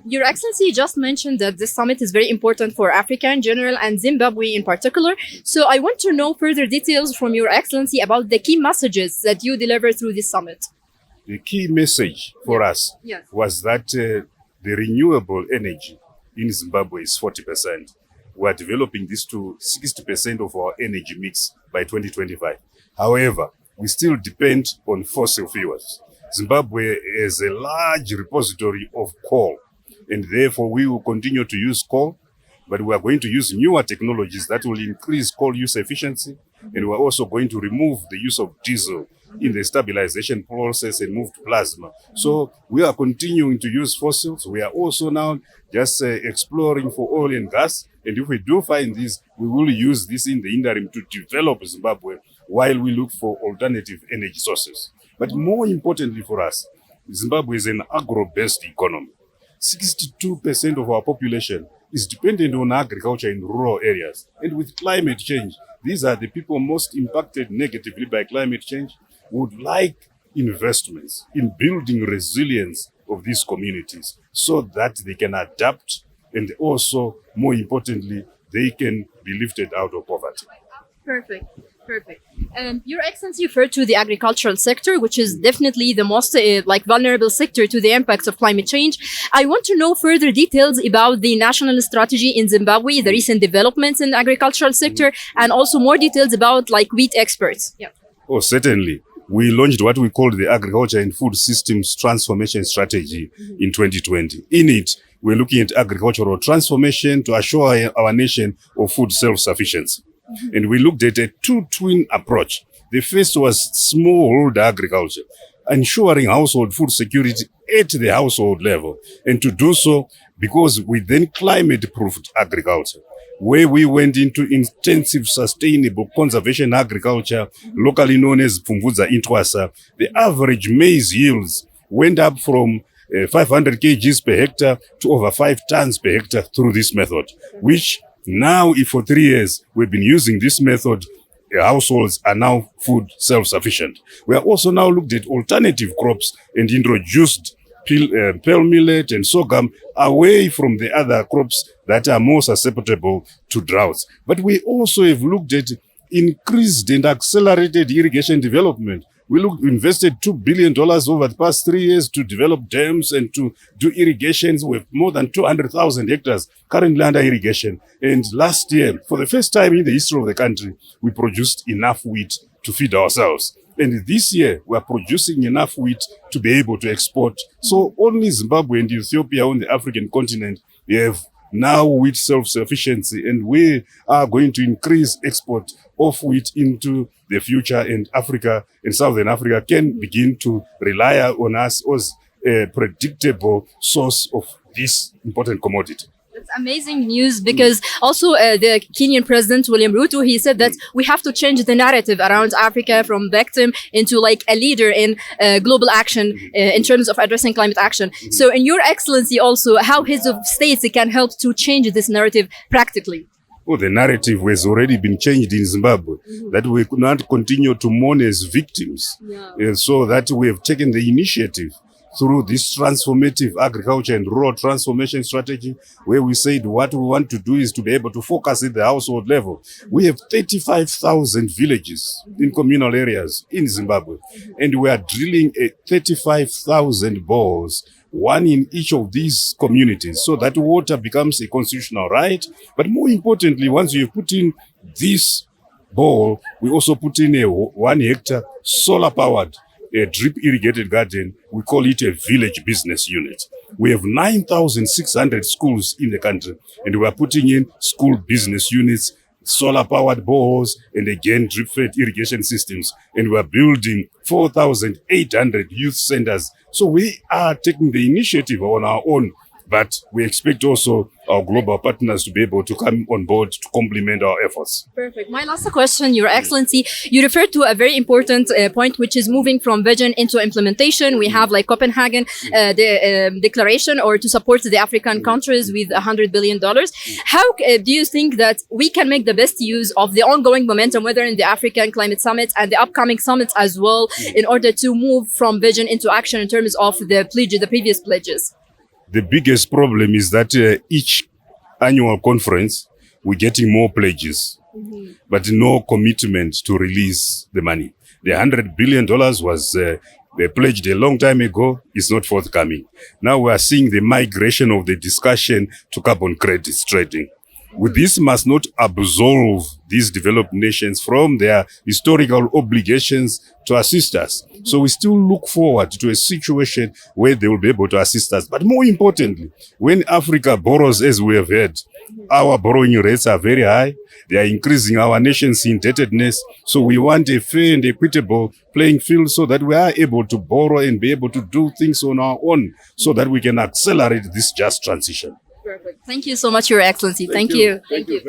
Your Excellency just mentioned that this summit is very important for Africa in general and Zimbabwe in particular. So I want to know further details from Your Excellency about the key messages that you deliver through this summit. The key message for us was that the renewable energy in Zimbabwe is 40%. We are developing this to 60% of our energy mix by 2025. However, we still depend on fossil fuels. Zimbabwe is a large repository of coal, and therefore we will continue to use coal, but we are going to use newer technologies that will increase coal use efficiency, and we are also going to remove the use of diesel in the stabilization process and move to plasma. So we are continuing to use fossils. We are also now just exploring for oil and gas, and if we do find this, we will use this in the interim to develop Zimbabwe while we look for alternative energy sources. But more importantly for us, Zimbabwe is an agro-based economy. 62% of our population is dependent on agriculture in rural areas. And with climate change, these are the people most impacted negatively by climate change. We would like investments in building resilience of these communities so that they can adapt and also, more importantly, they can be lifted out of poverty. Perfect. Your Excellency referred to the agricultural sector, which is definitely the most vulnerable sector to the impacts of climate change. I want to know further details about the national strategy in Zimbabwe, the recent developments in the agricultural sector, and also more details about wheat exports. Oh, certainly. We launched what we call the Agriculture and Food Systems Transformation Strategy in 2020. In it, we're looking at agricultural transformation to assure our nation of food self-sufficiency. And we looked at a two-twin approach. The first was smallholder agriculture, ensuring household food security at the household level. And to do so, because we then climate-proofed agriculture, where we went into intensive, sustainable conservation agriculture, locally known as Pfumvudza Intwasa. The average maize yields went up from 500 kgs per hectare to over 5 tons per hectare through this method, which now, if for 3 years we've been using this method, households are now food self-sufficient. We have also now looked at alternative crops and introduced pearl millet and sorghum away from the other crops that are more susceptible to droughts. But we also have looked at increased and accelerated irrigation development. We invested $2 billion over the past 3 years to develop dams and to do irrigations with more than 200,000 hectares currently under irrigation. And last year, for the first time in the history of the country, we produced enough wheat to feed ourselves. And this year, we are producing enough wheat to be able to export. So only Zimbabwe and Ethiopia on the African continent have now wheat self-sufficiency, and we are going to increase export of wheat into the future, and Africa and Southern Africa can begin to rely on us as a predictable source of this important commodity. That's amazing news, because also the Kenyan President William Ruto, he said that we have to change the narrative around Africa from victim into a leader in global action in terms of addressing climate action. So in Your Excellency also, how heads of states can help to change this narrative practically? Oh, the narrative has already been changed in Zimbabwe, that we could not continue to mourn as victims. So that we have taken the initiative through this transformative agriculture and rural transformation strategy, where we said what we want to do is to be able to focus at the household level. We have 35,000 villages in communal areas in Zimbabwe, and we are drilling 35,000 boreholes, one in each of these communities, so that water becomes a constitutional right. But more importantly, once you put in this borehole, we also put in a 1 hectare solar-powered a drip irrigated garden. We call it a village business unit. We have 9,600 schools in the country, and we are putting in school business units, solar-powered boreholes, and again drip-fed irrigation systems. And we are building 4,800 youth centers. So we are taking the initiative on our own, but we expect also our global partners to be able to come on board to complement our efforts. Perfect. My last question, Your Excellency, you referred to a very important point, which is moving from vision into implementation. We have Copenhagen, the declaration, or to support the African countries with $100 billion. How do you think that we can make the best use of the ongoing momentum, whether in the African Climate Summit and the upcoming summits as well, in order to move from vision into action in terms of the previous pledges? The biggest problem is that each annual conference, we're getting more pledges, but no commitment to release the money. The $100 billion was pledged a long time ago. It's not forthcoming. Now we are seeing the migration of the discussion to carbon credits trading. This must not absolve these developed nations from their historical obligations to assist us. So we still look forward to a situation where they will be able to assist us. But more importantly, when Africa borrows, as we have heard, our borrowing rates are very high. They are increasing our nation's indebtedness. So we want a fair and equitable playing field so that we are able to borrow and be able to do things on our own so that we can accelerate this just transition. Perfect. Thank you so much, Your Excellency. Thank you. Thank you.